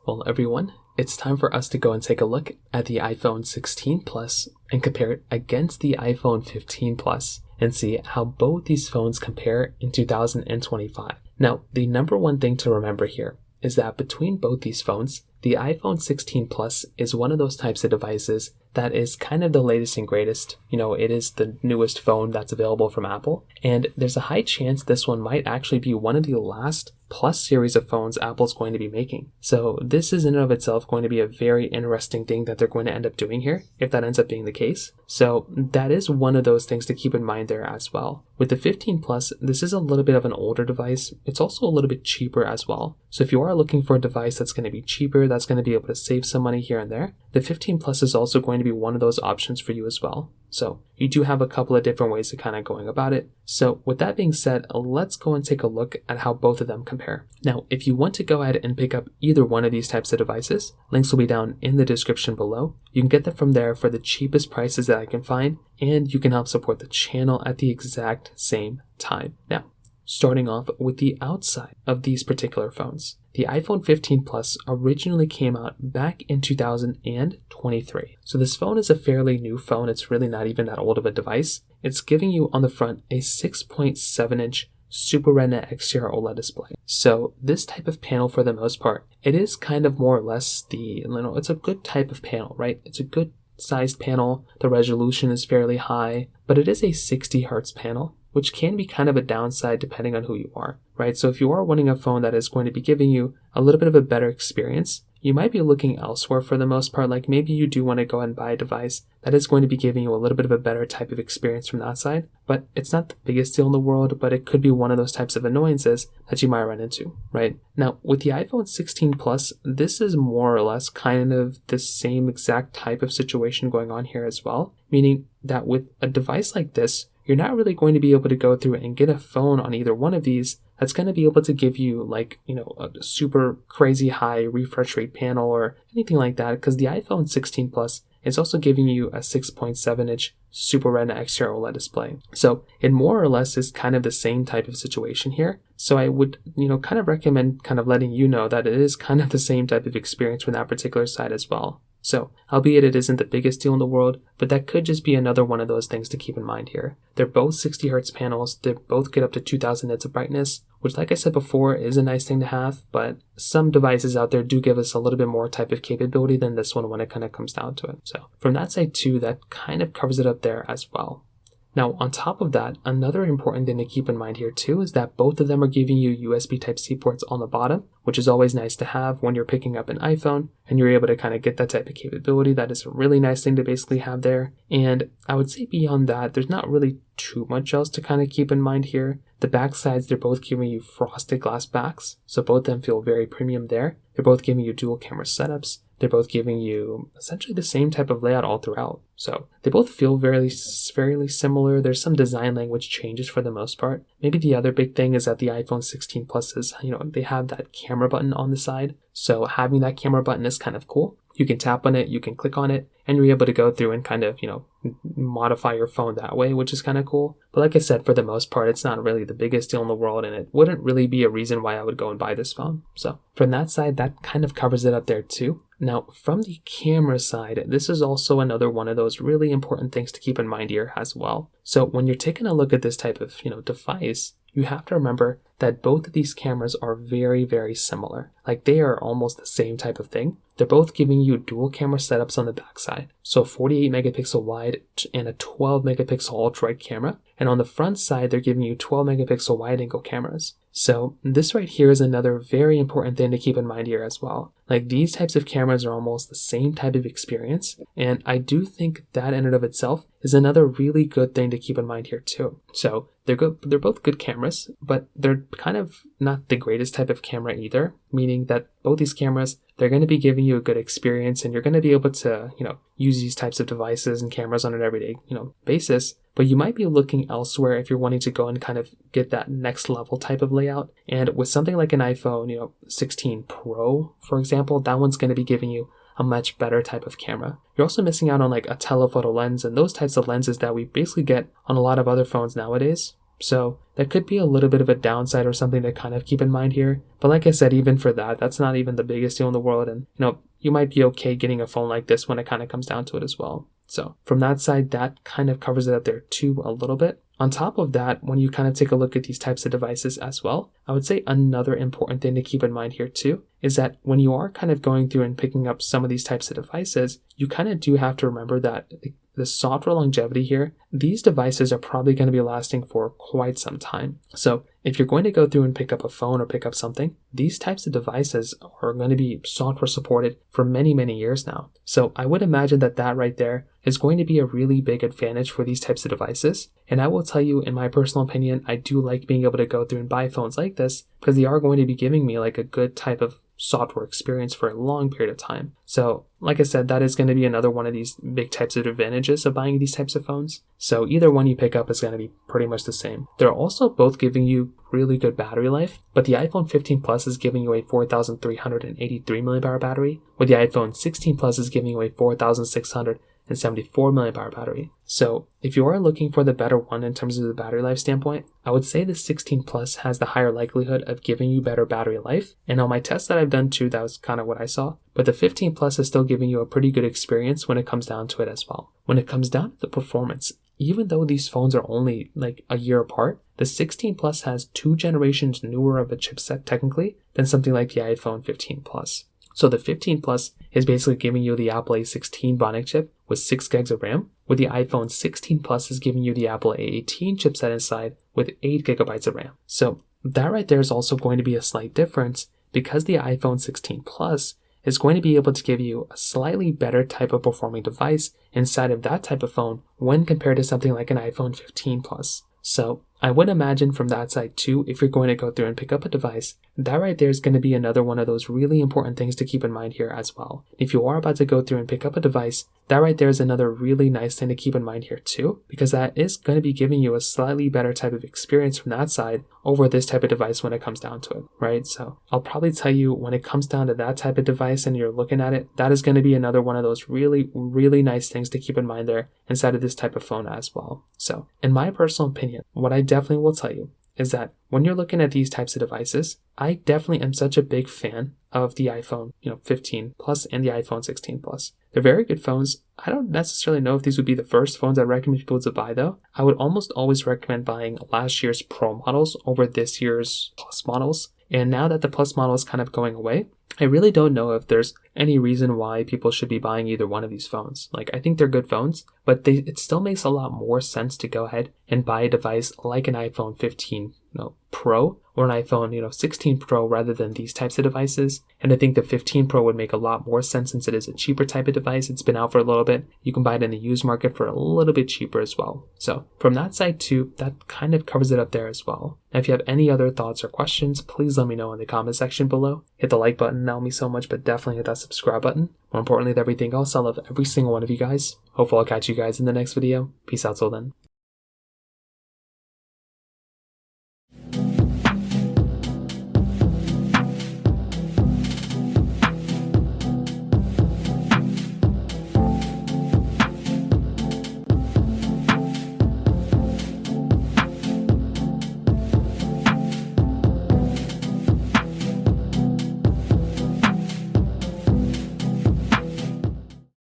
Well, everyone, it's time for us to go and take a look at the iPhone 16 Plus and compare it against the iPhone 15 Plus and see how both these phones compare in 2025. Now, the number one thing to remember here is that between both these phones, the iPhone 16 Plus is one of those types of devices that is kind of the latest and greatest. It is the newest phone that's available from Apple, and there's a high chance this one might actually be one of the last Plus series of phones Apple's going to be making. So this is in and of itself going to be a very interesting thing that they're going to end up doing here, if that ends up being the case. So that is one of those things to keep in mind there as well. With the 15 Plus, this is a little bit of an older device. It's also a little bit cheaper as well. So if you are looking for a device that's going to be cheaper, that's going to be able to save some money here and there, the 15 Plus is also going to be one of those options for you as well. So you do have a couple of different ways of kind of going about it. So with that being said, let's go and take a look at how both of them compare. Now, if you want to go ahead and pick up either one of these types of devices, links will be down in the description below. You can get them from there for the cheapest prices that I can find, and you can help support the channel at the exact same time. Now, starting off with the outside of these particular phones. The iPhone 15 Plus originally came out back in 2023. So this phone is a fairly new phone. It's really not even that old of a device. It's giving you on the front a 6.7-inch Super Retina XDR OLED display. So this type of panel, for the most part, it is kind of more or less it's a good type of panel, right? It's a good sized panel. The resolution is fairly high, but it is a 60 hertz panel, which can be kind of a downside depending on who you are, right? So if you are wanting a phone that is going to be giving you a little bit of a better experience, you might be looking elsewhere for the most part. Like maybe you do want to go and buy a device that is going to be giving you a little bit of a better type of experience from that side, but it's not the biggest deal in the world, but it could be one of those types of annoyances that you might run into, right? Now, with the iPhone 16 Plus, this is more or less kind of the same exact type of situation going on here as well, meaning that with a device like this, you're not really going to be able to go through and get a phone on either one of these that's going to be able to give you a super crazy high refresh rate panel or anything like that, because the iPhone 16 Plus is also giving you a 6.7-inch Super Retina XDR OLED display. So it more or less is kind of the same type of situation here. So I would, kind of recommend kind of letting you know that it is kind of the same type of experience from that particular side as well. So, albeit it isn't the biggest deal in the world, but that could just be another one of those things to keep in mind here. They're both 60 hertz panels. They both get up to 2000 nits of brightness, which, like I said before, is a nice thing to have, but some devices out there do give us a little bit more type of capability than this one when it kind of comes down to it. So from that side too, that kind of covers it up there as well. Now, on top of that, another important thing to keep in mind here too is that both of them are giving you USB Type-C ports on the bottom, which is always nice to have when you're picking up an iPhone and you're able to kind of get that type of capability. That is a really nice thing to basically have there. And I would say beyond that, there's not really too much else to kind of keep in mind here. The back sides, they're both giving you frosted glass backs, so both of them feel very premium there. They're both giving you dual camera setups. They're both giving you essentially the same type of layout all throughout. So they both feel fairly similar. There's some design language changes for the most part. Maybe the other big thing is that the iPhone 16 Plus is, they have that camera button on the side. So having that camera button is kind of cool. You can tap on it, you can click on it, and you're able to go through and kind of, modify your phone that way, which is kind of cool. But like I said, for the most part, it's not really the biggest deal in the world, and it wouldn't really be a reason why I would go and buy this phone. So from that side, that kind of covers it up there too. Now, from the camera side, this is also another one of those really important things to keep in mind here as well. So when you're taking a look at this type of, device, you have to remember that both of these cameras are very, very similar. Like they are almost the same type of thing. They're both giving you dual camera setups on the backside. So 48 megapixel wide and a 12 megapixel ultra wide camera. And on the front side, they're giving you 12 megapixel wide angle cameras. So this right here is another very important thing to keep in mind here as well. Like these types of cameras are almost the same type of experience. And I do think that in and of itself is another really good thing to keep in mind here too. So they're good. They're both good cameras, but they're kind of not the greatest type of camera either, meaning that both these cameras, they're going to be giving you a good experience and you're going to be able to, use these types of devices and cameras on an everyday, basis. But you might be looking elsewhere if you're wanting to go and kind of get that next level type of layout. And with something like an iPhone, 16 Pro, for example, that one's going to be giving you a much better type of camera. You're also missing out on like a telephoto lens and those types of lenses that we basically get on a lot of other phones nowadays. So that could be a little bit of a downside or something to kind of keep in mind here. But like I said, even for that, that's not even the biggest deal in the world. And, you might be okay getting a phone like this when it kind of comes down to it as well. So from that side, that kind of covers it up there too a little bit. On top of that, when you kind of take a look at these types of devices as well, I would say another important thing to keep in mind here too is that when you are kind of going through and picking up some of these types of devices, you kind of do have to remember that the software longevity here, these devices are probably going to be lasting for quite some time. So if you're going to go through and pick up a phone or pick up something, these types of devices are going to be software supported for many, many years now. So I would imagine that right there is going to be a really big advantage for these types of devices. And I will tell you, in my personal opinion, I do like being able to go through and buy phones like this because they are going to be giving me like a good type of software experience for a long period of time. So like I said, that is going to be another one of these big types of advantages of buying these types of phones. So either one you pick up is going to be pretty much the same. They're also both giving you really good battery life, but the iPhone 15 Plus is giving you a 4,383 mAh battery, where the iPhone 16 Plus is giving you a 4,674 mAh battery. So if you are looking for the better one in terms of the battery life standpoint, I would say the 16 Plus has the higher likelihood of giving you better battery life. And on my tests that I've done too, that was kind of what I saw. But the 15 Plus is still giving you a pretty good experience when it comes down to it as well. When it comes down to the performance, even though these phones are only like a year apart, the 16 Plus has 2 generations newer of a chipset technically than something like the iPhone 15 Plus. So the 15 Plus is basically giving you the Apple A16 Bionic chip with 6 gigs of RAM, where the iPhone 16 Plus is giving you the Apple A18 chipset inside with 8 gigabytes of RAM. So that right there is also going to be a slight difference because the iPhone 16 Plus is going to be able to give you a slightly better type of performing device inside of that type of phone when compared to something like an iPhone 15 Plus. So I would imagine from that side too, if you're going to go through and pick up a device, that right there is going to be another one of those really important things to keep in mind here as well. If you are about to go through and pick up a device, that right there is another really nice thing to keep in mind here too, because that is going to be giving you a slightly better type of experience from that side over this type of device when it comes down to it, right? So I'll probably tell you when it comes down to that type of device and you're looking at it, that is going to be another one of those really, really nice things to keep in mind there inside of this type of phone as well. So in my personal opinion, what I definitely will tell you is that when you're looking at these types of devices, I definitely am such a big fan of the iPhone 15 Plus and the iPhone 16 Plus. They're very good phones. I don't necessarily know if these would be the first phones I'd recommend people to buy though. I would almost always recommend buying last year's Pro models over this year's Plus models. And now that the Plus model is kind of going away, I really don't know if there's any reason why people should be buying either one of these phones. Like, I think they're good phones, but it still makes a lot more sense to go ahead and buy a device like an iPhone 15 Pro or an iPhone 16 Pro rather than these types of devices. And I think the 15 Pro would make a lot more sense since it is a cheaper type of device. It's been out for a little bit. You can buy it in the used market for a little bit cheaper as well. So from that side too, that kind of covers it up there as well. Now, if you have any other thoughts or questions, please let me know in the comment section below. Hit the like button, that will mean so much, but definitely hit that subscribe button. More importantly than everything else, I love every single one of you guys. Hopefully I'll catch you guys in the next video. Peace out till then.